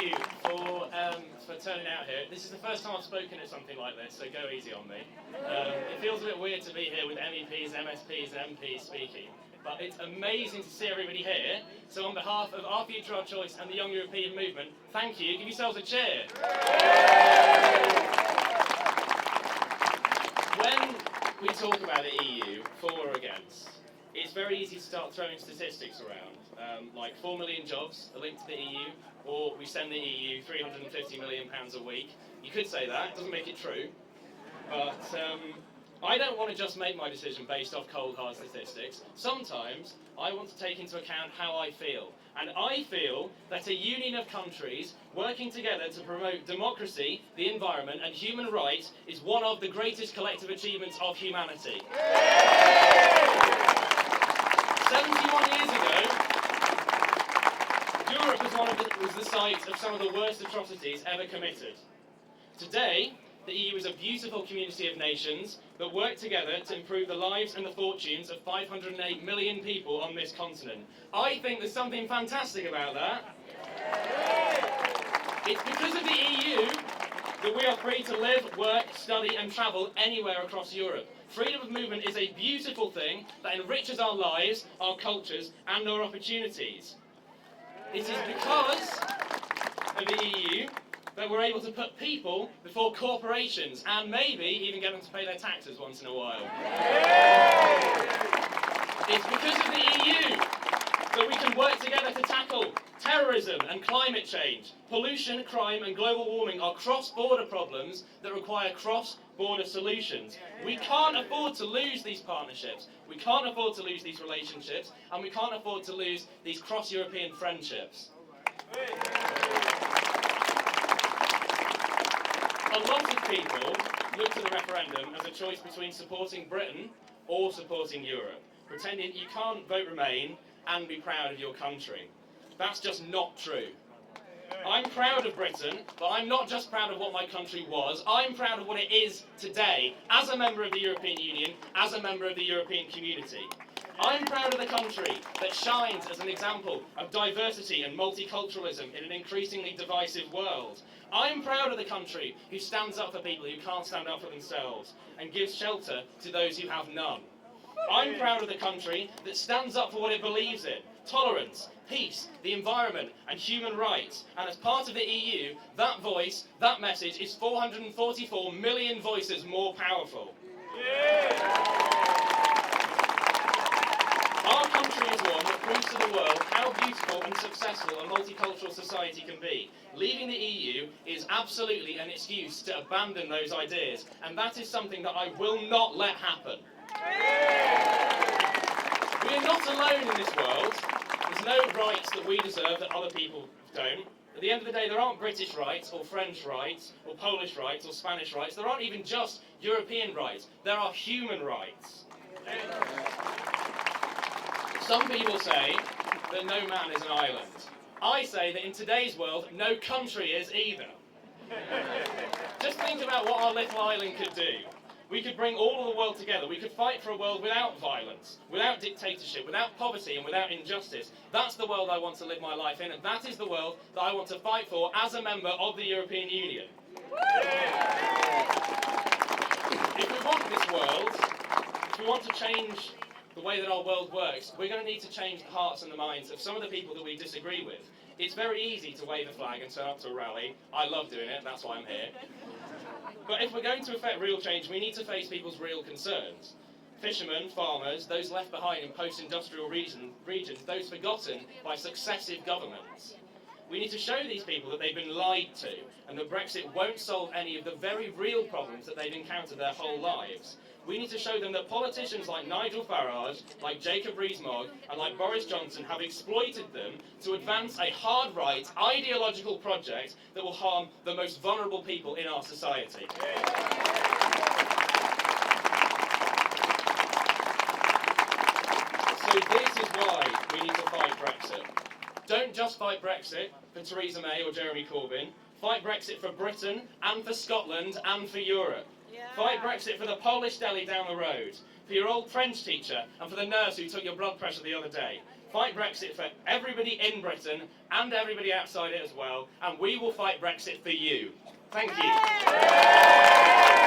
you for turning out here. This is the first time I've spoken at something like this, so go easy on me. It feels a bit weird to be here with MEPs, MSPs, and MPs speaking, but it's amazing to see everybody here. So on behalf of Our Future, Our Choice and the Young European Movement, thank you. Give yourselves a cheer. When we talk about the EU, for or against, it's very easy to start throwing statistics around, like 4 million jobs are linked to the EU, or we send the EU £350 million a week. You could say that, it doesn't make it true, but I don't want to just make my decision based off cold hard statistics. Sometimes I want to take into account how I feel. And I feel that a union of countries working together to promote democracy, the environment and human rights is one of the greatest collective achievements of humanity. 71 years ago, Europe was the site of some of the worst atrocities ever committed. Today, the EU is a beautiful community of nations that work together to improve the lives and the fortunes of 508 million people on this continent. I think there's something fantastic about that. It's because of the EU that we are free to live, work, study and travel anywhere across Europe. Freedom of movement is a beautiful thing that enriches our lives, our cultures and our opportunities. It is because of the EU that we're able to put people before corporations and maybe even get them to pay their taxes once in a while. It's because of the EU that we can work together to tackle terrorism and climate change. Pollution, crime and global warming are cross-border problems that require cross-border solutions. We can't afford to lose these partnerships, we can't afford to lose these relationships, and we can't afford to lose these cross-European friendships. A lot of people look to the referendum as a choice between supporting Britain or supporting Europe, pretending you can't vote Remain and be proud of your country. That's just not true. I'm proud of Britain, but I'm not just proud of what my country was, I'm proud of what it is today, as a member of the European Union, as a member of the European community. I'm proud of the country that shines as an example of diversity and multiculturalism in an increasingly divisive world. I'm proud of the country who stands up for people who can't stand up for themselves and gives shelter to those who have none. I'm proud of the country that stands up for what it believes in: tolerance, peace, the environment and human rights. And as part of the EU, that voice, that message is 444 million voices more powerful. Our country is one that proves to the world how beautiful and successful a multicultural society can be. Leaving the EU is absolutely an excuse to abandon those ideas, and that is something that I will not let happen. We are not alone in this world. There's no rights that we deserve that other people don't. At the end of the day, there aren't British rights, or French rights, or Polish rights, or Spanish rights. There aren't even just European rights. There are human rights. Some people say that no man is an island. I say that in today's world, no country is either. Just think about what our little island could do. We could bring all of the world together. We could fight for a world without violence, without dictatorship, without poverty and without injustice. That's the world I want to live my life in, and that is the world that I want to fight for as a member of the European Union. If we want this world, if we want to change the way that our world works, we're going to need to change the hearts and the minds of some of the people that we disagree with. It's very easy to wave a flag and turn up to a rally. I love doing it, that's why I'm here. But if we're going to effect real change, we need to face people's real concerns. Fishermen, farmers, those left behind in post-industrial regions, those forgotten by successive governments. We need to show these people that they've been lied to, and that Brexit won't solve any of the very real problems that they've encountered their whole lives. We need to show them that politicians like Nigel Farage, like Jacob Rees-Mogg, and like Boris Johnson have exploited them to advance a hard-right, ideological project that will harm the most vulnerable people in our society. So this is why we need to fight Brexit. Don't just fight Brexit for Theresa May or Jeremy Corbyn. Fight Brexit for Britain and for Scotland and for Europe. Fight Brexit for the Polish deli down the road, for your old French teacher and for the nurse who took your blood pressure the other day. Fight Brexit for everybody in Britain and everybody outside it as well, and we will fight Brexit for you. Thank you.